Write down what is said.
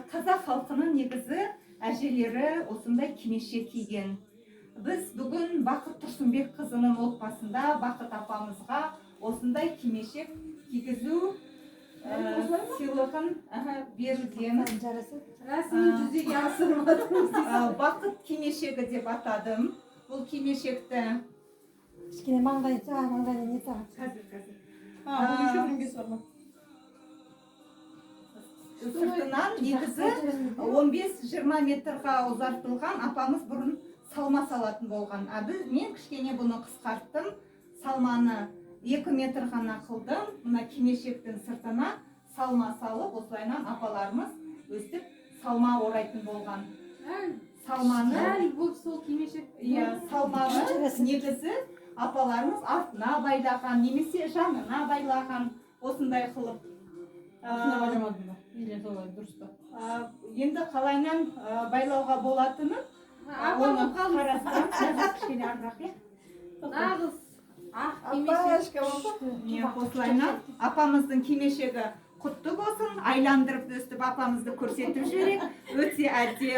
Қазақ халқының негізі әжелері осындай кимешек киген. Біз бүгін Бақыт Тұрсынбек қызының отбасында Бақыт апамызға осындай кимешек кигізу сыйлығын берудеміз. Рәсімін жүзеге асырмадыңыз. Бақыт кимешегі деп атадым. Бұл кимешекті кішкене маңдайына не тағы. Сыртынан негізі 15-20 метрға ұзартылған. Апамыз бұрын салма салатын болған. Мен кішкене бұны қысқарттым. Салманы 2 метр ғана қылдым. Мына кимешектің сыртына салма салып, осылайынан апаларымыз өстіп салма орайтын болған. Салманы негізі апаларымыз артына байлаған, немесе жанына байлаған, осындай қылып. Енді қалайынан байлауға болатыны оны қарастырып, кішкене арырақ. Нағыз осылайынан апамыздың кимешегі құтты болсын, айландырып өстіп апамызды көрсетіп жіберейік. Өте әдемі.